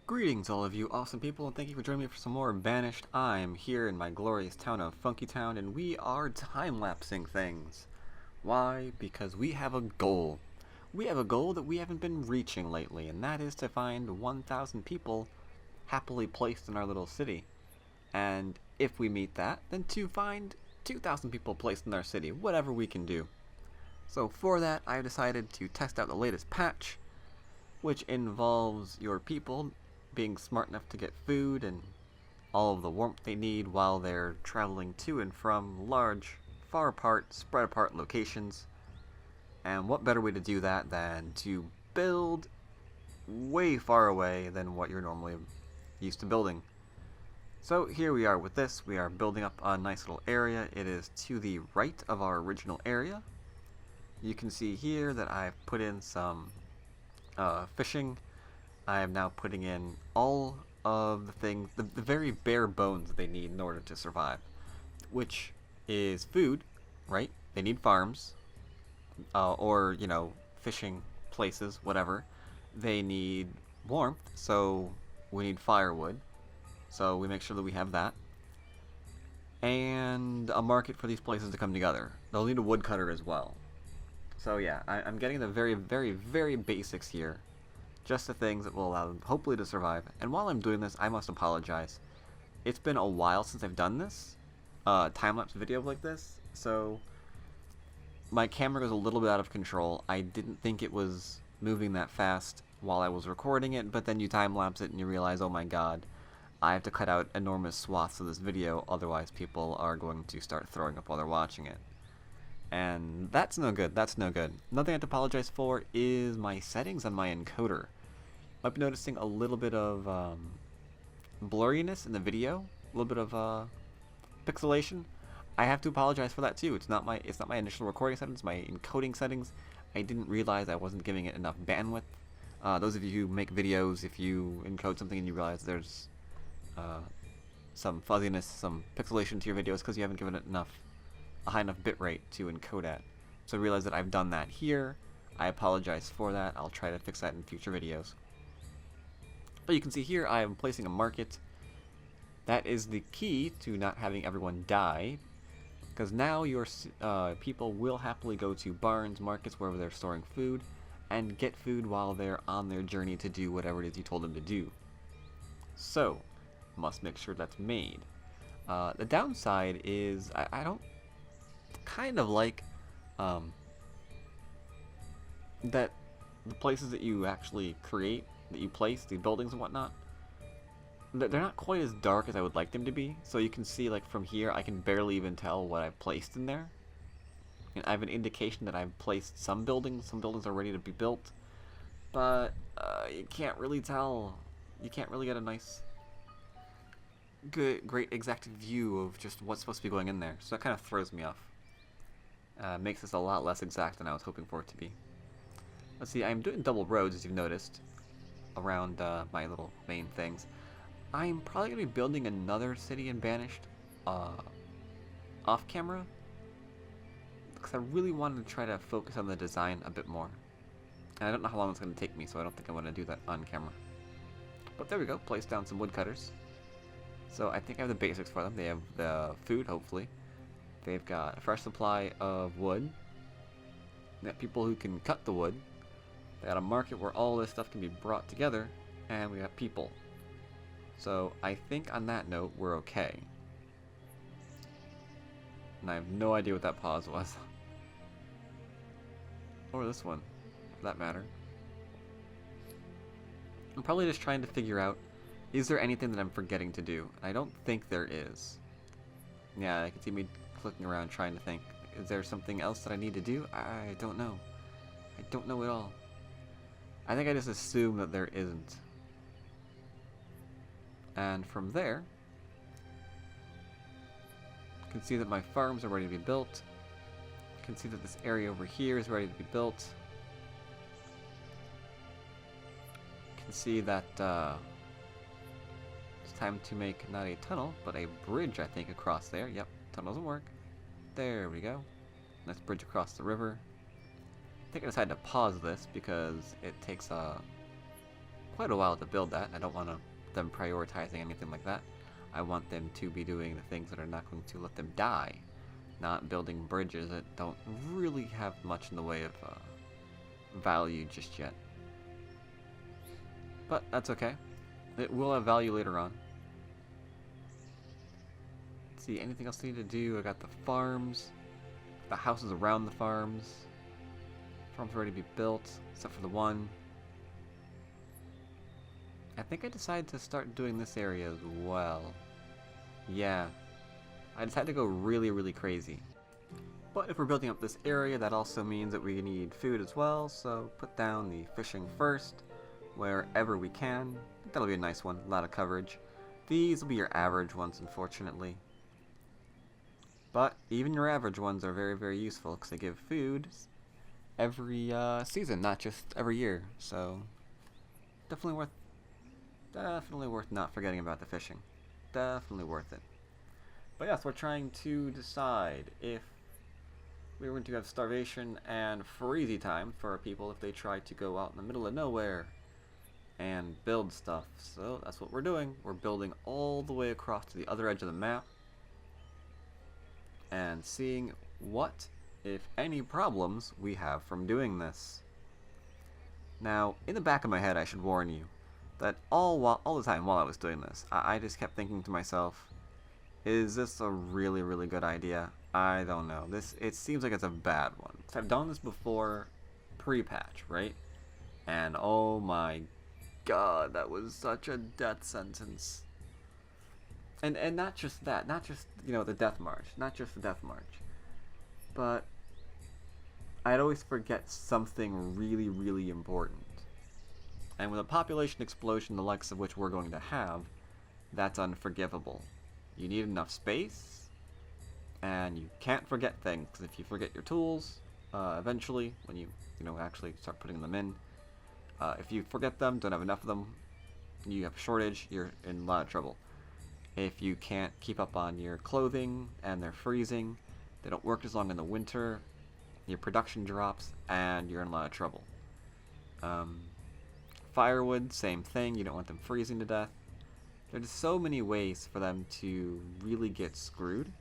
Greetings all of you awesome people, and thank you for joining me for some more Banished. I'm here in my glorious town of Funky Town, and we are time-lapsing things. Why? Because we have a goal. We have a goal that we haven't been reaching lately, and that is to find 1,000 people happily placed in our little city. And if we meet that, then to find 2,000 people placed in our city, whatever we can do. So for that, I've decided to test out the latest patch, which involves your people being smart enough to get food and all of the warmth they need while they're traveling to and from large, far apart, spread apart locations. And what better way to do that than to build way far away than what you're normally used to building. So here we are with this. We are building up a nice little area. It is to the right of our original area. You can see here that I've put in some fishing. I am now putting in all of the things, the very bare bones they need in order to survive, which is food, right? They need farms, or, fishing places, whatever. They need warmth, so we need firewood, so we make sure that we have that. And a market for these places to come together. They'll need a woodcutter as well. So yeah, I'm getting the very, very, very basics here. Just the things that will allow them, hopefully, to survive. And while I'm doing this, I must apologize. It's been a while since I've done this, time-lapse video like this, so my camera goes a little bit out of control. I didn't think it was moving that fast while I was recording it, but then you time-lapse it and you realize, oh my god, I have to cut out enormous swaths of this video, otherwise people are going to start throwing up while they're watching it. And that's no good, that's no good. Another thing I have to apologize for is my settings on my encoder. Might be noticing a little bit of blurriness in the video, a little bit of pixelation. I have to apologize for that too. It's not my initial recording settings, my encoding settings. I didn't realize I wasn't giving it enough bandwidth. Those of you who make videos, if you encode something and you realize there's some fuzziness, some pixelation to your videos because you haven't given it a high enough bitrate to encode at. So I realize that I've done that here. I apologize for that. I'll try to fix that in future videos. But you can see here I am placing a market. That is the key to not having everyone die, because now your people will happily go to barns, markets, wherever they're storing food, and get food while they're on their journey to do whatever it is you told them to do. So, must make sure that's made. The downside is I don't kind of like that the places that you actually create, that you place, the buildings and whatnot, they're not quite as dark as I would like them to be. So you can see, like, from here I can barely even tell what I've placed in there. And I have an indication that I've placed some buildings are ready to be built, but you can't really tell. You can't really get a nice, great exact view of just what's supposed to be going in there. So that kind of throws me off. Makes this a lot less exact than I was hoping for it to be. Let's see, I'm doing double roads, as you've noticed, around my little main things. I'm probably going to be building another city in Banished off camera, because I really wanted to try to focus on the design a bit more. And I don't know how long it's going to take me, so I don't think I want to do that on camera. But there we go, place down some woodcutters. So I think I have the basics for them. They have the food, hopefully. They've got a fresh supply of wood. They got people who can cut the wood. They got a market where all this stuff can be brought together, and we got people. So I think on that note, we're okay. And I have no idea what that pause was. Or this one, for that matter. I'm probably just trying to figure out, is there anything that I'm forgetting to do? I don't think there is. Yeah, I can see me clicking around trying to think, is there something else that I need to do? I don't know. I don't know at all. I think I just assume that there isn't. And from there, you can see that my farms are ready to be built. You can see that this area over here is ready to be built. You can see that it's time to make not a tunnel, but a bridge, I think, across there. Yep, tunnel doesn't work. There we go. Nice bridge across the river. I think I decided to pause this because it takes quite a while to build that. I don't want them prioritizing anything like that. I want them to be doing the things that are not going to let them die, not building bridges that don't really have much in the way of value just yet. But that's okay. It will have value later on. Let's see, anything else I need to do? I got the farms, the houses around the farms. Farms ready to be built, except for the one. I think I decided to start doing this area as well. Yeah, I decided to go really, really crazy. But if we're building up this area, that also means that we need food as well, so put down the fishing first, wherever we can. That'll be a nice one, a lot of coverage. These will be your average ones, unfortunately. But even your average ones are very, very useful, because they give food every season, not just every year, so definitely worth not forgetting about the fishing. Definitely worth it. But yes, we're trying to decide if we're going to have starvation and freezy time for our people if they try to go out in the middle of nowhere and build stuff. So that's what we're doing. We're building all the way across to the other edge of the map and seeing what, if any, problems we have from doing this. Now, in the back of my head, I should warn you that all the time while I was doing this, I just kept thinking to myself, is this a really, really good idea? I don't know. It seems like it's a bad one. So I've done this before pre-patch, right? And oh my god, that was such a death sentence. And not just that, not just, the death march, not just the death march, but I'd always forget something really, really important. And with a population explosion the likes of which we're going to have, that's unforgivable. You need enough space, and you can't forget things, because if you forget your tools, eventually, when you actually start putting them in, if you forget them, don't have enough of them, you have a shortage, you're in a lot of trouble. If you can't keep up on your clothing, and they're freezing, they don't work as long in the winter, your production drops, and you're in a lot of trouble. Firewood, same thing, you don't want them freezing to death. There's so many ways for them to really get screwed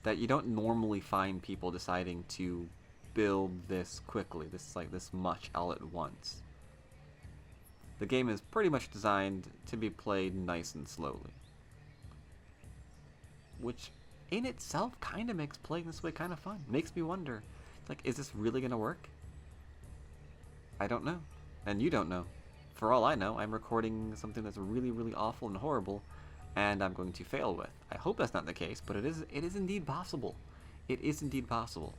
that you don't normally find people deciding to build this quickly, this much all at once. The game is pretty much designed to be played nice and slowly, which in itself kind of makes playing this way kind of fun. Makes me wonder, is this really gonna work? I don't know, and you don't know. For all I know, I'm recording something that's really, really awful and horrible, and I'm going to fail with. I hope that's not the case, but it is indeed possible. It is indeed possible.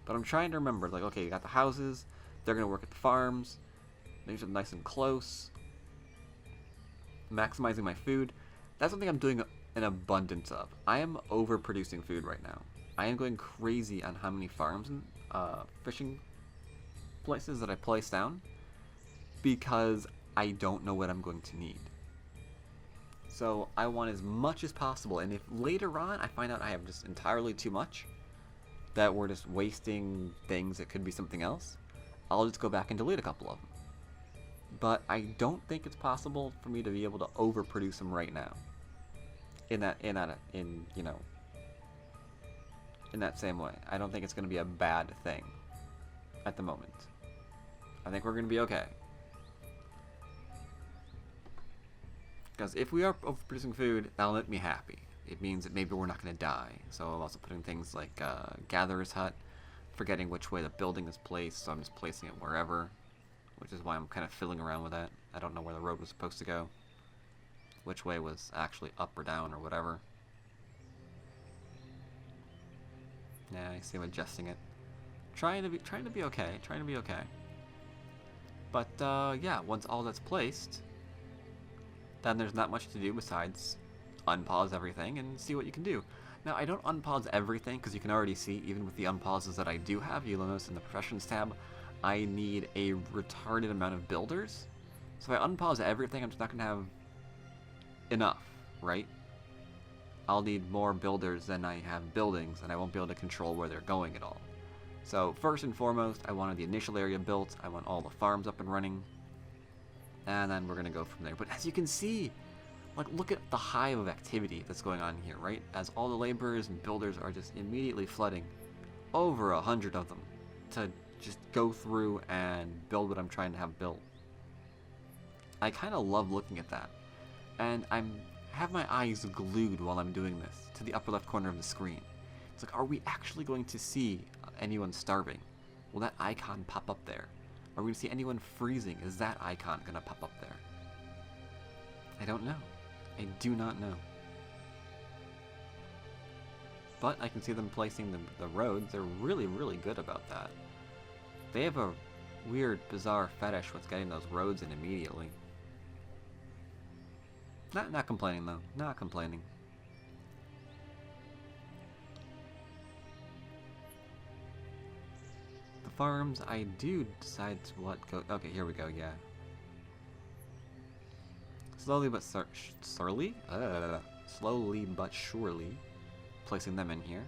But I'm trying to remember, okay, you got the houses, they're going to work at the farms, make sure they're nice and close, maximizing my food. That's something I'm doing an abundance of. I am overproducing food right now. I am going crazy on how many farms and fishing places that I place down, because I don't know what I'm going to need. So I want as much as possible, and if later on I find out I have just entirely too much, that we're just wasting things that could be something else, I'll just go back and delete a couple of them. But I don't think it's possible for me to be able to overproduce them right now. In that same way. I don't think it's going to be a bad thing at the moment. I think we're going to be okay. Because if we are overproducing food, that'll make me happy. It means that maybe we're not going to die. So I'm also putting things like Gatherer's Hut, forgetting which way the building is placed, so I'm just placing it wherever, which is why I'm kind of fiddling around with that. I don't know where the road was supposed to go, which way was actually up or down or whatever. Yeah, I see I'm adjusting it. Trying to be okay. But yeah, once all that's placed, then there's not much to do besides unpause everything and see what you can do. Now, I don't unpause everything, because you can already see, even with the unpauses that I do have, you'll notice in the Professions tab, I need a retarded amount of builders. So if I unpause everything, I'm just not going to have enough, right? I'll need more builders than I have buildings, and I won't be able to control where they're going at all. So first and foremost, I wanted the initial area built. I want all the farms up and running. And then we're going to go from there. But as you can see, like, look at the hive of activity that's going on here, right? As all the laborers and builders are just immediately flooding, over 100 of them, to just go through and build what I'm trying to have built. I kind of love looking at that. And have my eyes glued while I'm doing this to the upper left corner of the screen. It's like, are we actually going to see anyone starving? Will that icon pop up there? Are we going to see anyone freezing? Is that icon going to pop up there? I don't know. I do not know. But I can see them placing the roads. They're really, really good about that. They have a weird, bizarre fetish with getting those roads in immediately. Not complaining, though. Not complaining. The farms, I do decide what go... Okay, here we go, yeah. Slowly but surely? Slowly but surely. Placing them in here.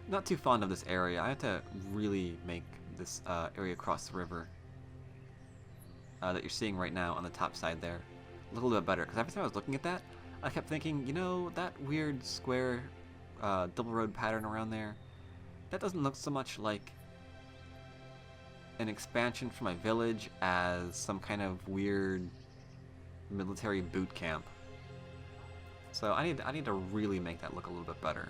Not too fond of this area. I have to really make this area across the river that you're seeing right now on the top side there a little bit better. Because every time I was looking at that, I kept thinking, you know, that weird square double road pattern around there, that doesn't look so much like an expansion for my village as some kind of weird military boot camp. So I need to really make that look a little bit better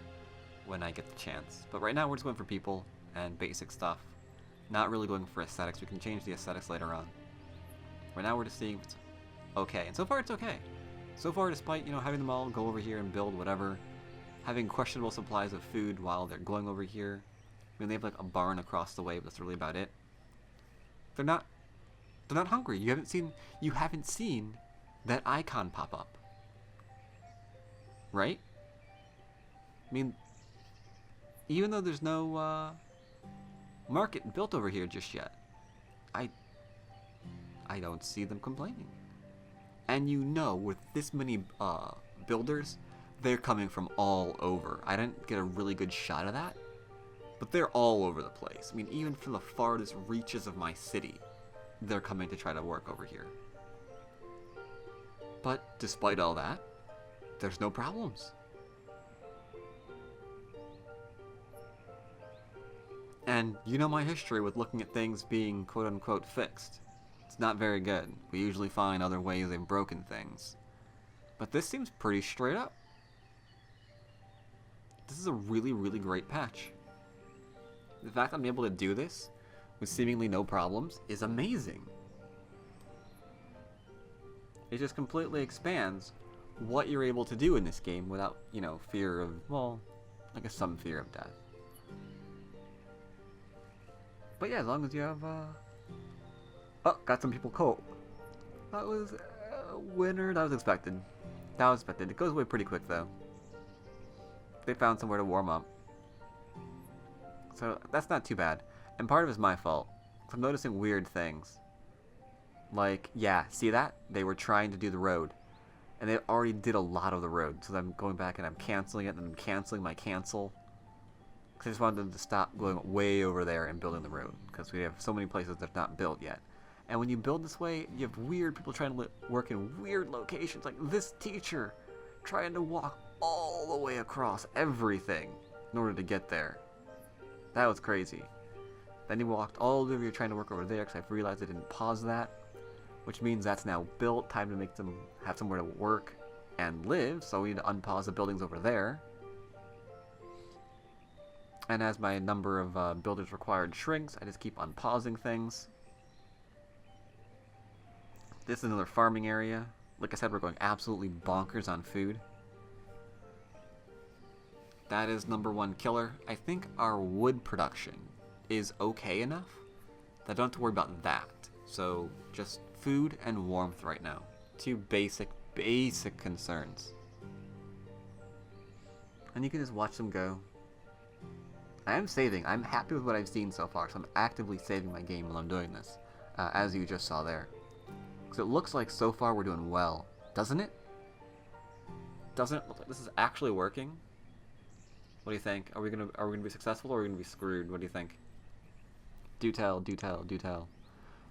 when I get the chance. But right now we're just going for people and basic stuff. Not really going for aesthetics. We can change the aesthetics later on. Right now we're just seeing if it's okay. And so far it's okay. So far, despite, you know, having them all go over here and build whatever, having questionable supplies of food while they're going over here. I mean, they have like a barn across the way, but that's really about it. They're not hungry. You haven't seen that icon pop up. Right? I mean, even though there's no market built over here just yet, I don't see them complaining. And you know, with this many builders, they're coming from all over. I didn't get a really good shot of that, but they're all over the place. I mean, even from the farthest reaches of my city, they're coming to try to work over here. But despite all that, there's no problems. And you know my history with looking at things being quote-unquote fixed. It's not very good. We usually find other ways they've broken things. But this seems pretty straight up. This is a really, really great patch. The fact I'm able to do this with seemingly no problems is amazing. It just completely expands what you're able to do in this game without, you know, fear of, well, I guess some fear of death. But yeah, as long as you have, oh, got some people cold. That was winter. That was expected. That was expected. It goes away pretty quick, though. They found somewhere to warm up. So that's not too bad. And part of it is my fault. I'm noticing weird things. Like, yeah, see that? They were trying to do the road. And they already did a lot of the road. So I'm going back and I'm canceling it, and I'm canceling my cancel. Because I just wanted them to stop going way over there and building the road. Because we have so many places that are not built yet. And when you build this way, you have weird people trying to work in weird locations. Like this teacher trying to walk all the way across everything in order to get there. That was crazy. Then he walked all over here trying to work over there because I realized I didn't pause that. Which means that's now built. Time to make them have somewhere to work and live. So we need to unpause the buildings over there. And as my number of builders required shrinks, I just keep unpausing things. This is another farming area. Like I said, we're going absolutely bonkers on food. That is #1 killer. I think our wood production is okay enough that I don't have to worry about that. So just food and warmth right now. Two basic concerns. And you can just watch them go. I am saving. I'm happy with what I've seen so far, so I'm actively saving my game while I'm doing this, as you just saw there. Because it looks like so far we're doing well, doesn't it? Doesn't it look like this is actually working? What do you think? Are we gonna be successful or are we gonna be screwed? What do you think? Do tell, do tell, do tell.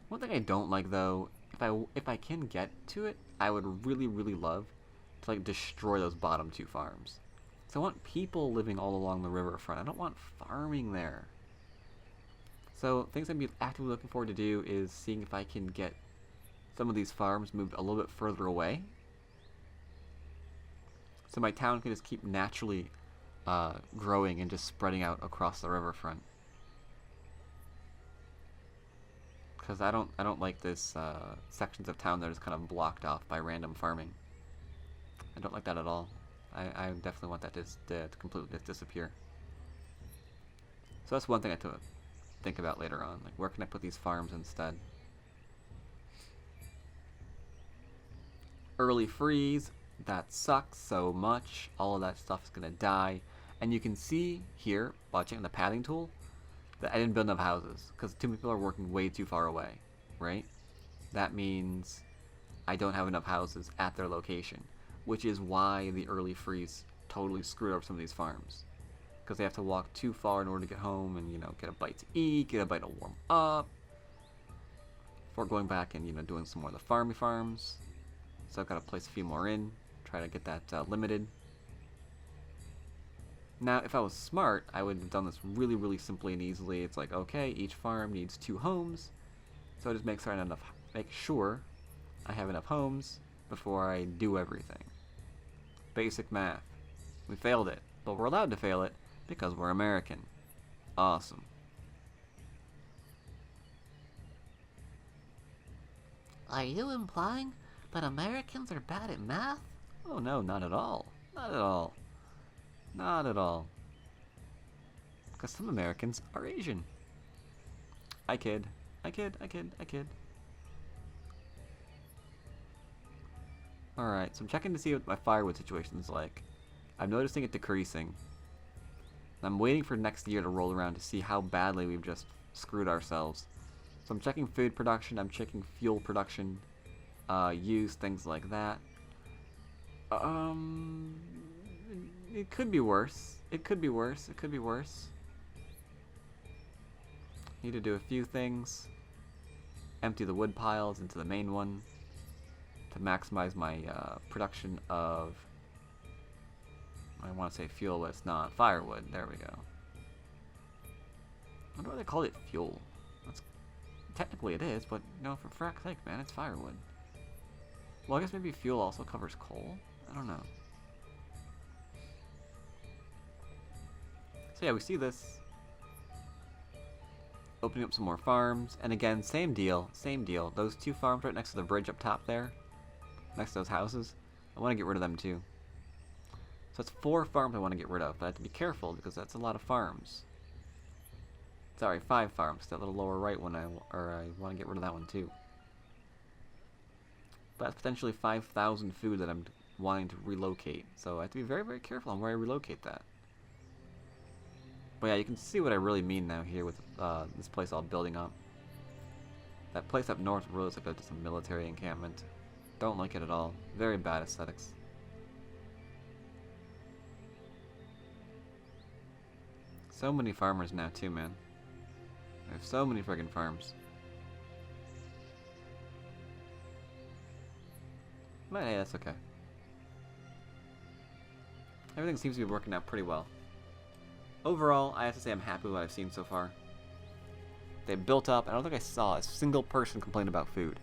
One thing I don't like though, if I can get to it, I would really love to like destroy those bottom two farms. So I want people living all along the riverfront. I don't want farming there. So things I'd be actively looking forward to do is seeing if I can get some of these farms moved a little bit further away, so my town can just keep naturally growing and just spreading out across the riverfront. Because I don't like this sections of town that are just kind of blocked off by random farming. I don't like that at all. I definitely want that to completely disappear. So that's one thing I have to think about later on. Like, where can I put these farms instead? Early freeze, that sucks so much. All of that stuff is gonna die. And you can see here, watching the pathing tool, that I didn't build enough houses because too many people are working way too far away, right? That means I don't have enough houses at their location, which is why the early freeze totally screwed up some of these farms, because they have to walk too far in order to get home and, you know, get a bite to eat, get a bite to warm up, before going back and, you know, doing some more of the farms. So I've got to place a few more in, try to get that limited. Now, if I was smart, I would have done this really simply and easily. It's like, okay, each farm needs 2 homes, so I just make sure I have enough homes before I do everything. Basic math. We failed it, but we're allowed to fail it because we're American. Awesome. Are you implying that Americans are bad at math? Oh no, not at all. Not at all. Not at all. Because some Americans are Asian. I kid. Alright, so I'm checking to see what my firewood situation is like. I'm noticing it decreasing. I'm waiting for next year to roll around to see how badly we've just screwed ourselves. So I'm checking food production, I'm checking fuel production, use, things like that. It could be worse. It could be worse. Need to do a few things. Empty the wood piles into the main one to maximize my production of, I want to say fuel, but it's not. Firewood. There we go. I wonder why they call it fuel. Technically it is, but, you know, for frack's sake, man, it's firewood. Well, I guess maybe fuel also covers coal? I don't know. So yeah, we see this. Opening up some more farms, and again, same deal. Those 2 farms right next to the bridge up top there, next to those houses, I want to get rid of them too. So that's 4 farms I want to get rid of, but I have to be careful because that's a lot of farms. Sorry, 5 farms. That little lower right one, I want to get rid of that one too. But that's potentially 5,000 food that I'm wanting to relocate, so I have to be very careful on where I relocate that. But yeah, you can see what I really mean now here with this place all building up. That place up north really looks like just a military encampment. Don't like it at all. Very bad aesthetics. So many farmers now too, man. I have so many friggin' farms. But hey, that's okay. Everything seems to be working out pretty well. Overall, I have to say I'm happy with what I've seen so far. They built up. I don't think I saw a single person complain about food,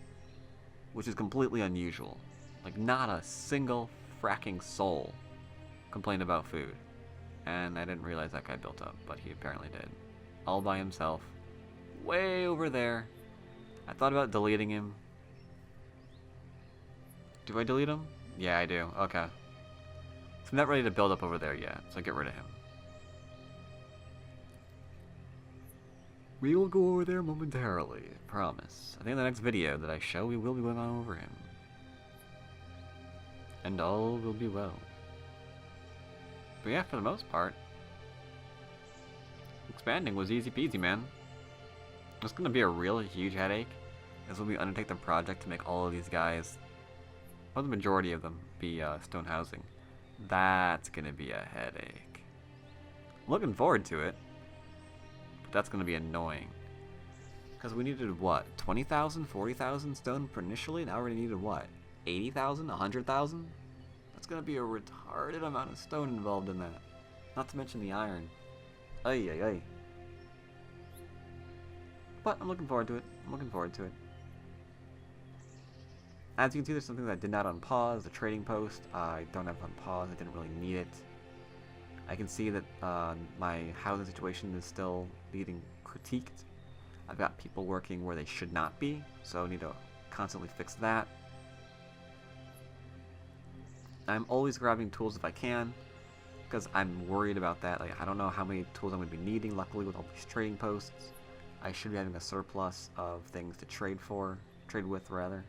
which is completely unusual. Like, not a single fracking soul complained about food. And I didn't realize that guy built up, but he apparently did. All by himself. Way over there. I thought about deleting him. Do I delete him? Yeah, I do. Okay. So I'm not ready to build up over there yet, so I get rid of him. We will go over there momentarily, promise. I think in the next video that I show, we will be going on over him. And all will be well. But yeah, for the most part, expanding was easy peasy, man. It's going to be a real huge headache as we undertake the project to make all of these guys, or the majority of them, be stone housing. That's going to be a headache. I'm looking forward to it. But that's going to be annoying. Because we needed, what, 20,000, 40,000 stone initially? Now we already needed, what, 80,000, 100,000? That's going to be a retarded amount of stone involved in that. Not to mention the iron. Ay, ay, ay. But I'm looking forward to it. I'm looking forward to it. As you can see, there's something that I did not unpause. The trading post, I don't have unpause. I didn't really need it. I can see that my housing situation is still being critiqued. I've got people working where they should not be, so I need to constantly fix that. I'm always grabbing tools if I can, because I'm worried about that. Like, I don't know how many tools I'm going to be needing. Luckily, with all these trading posts, I should be having a surplus of things to trade with rather.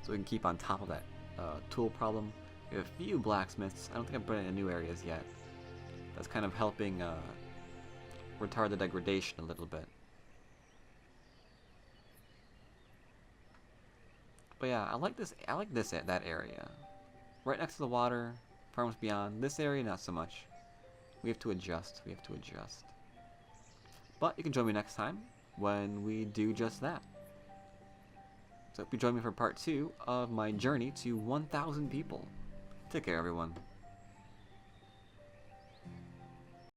So we can keep on top of that tool problem. We have a few blacksmiths. I don't think I'm putting in new areas yet. That's kind of helping retard the degradation a little bit. But yeah, I like that area. Right next to the water, farms beyond. This area, not so much. We have to adjust. But you can join me next time when we do just that. So hope you join me for part 2 of my journey to 1,000 people. Take care, everyone.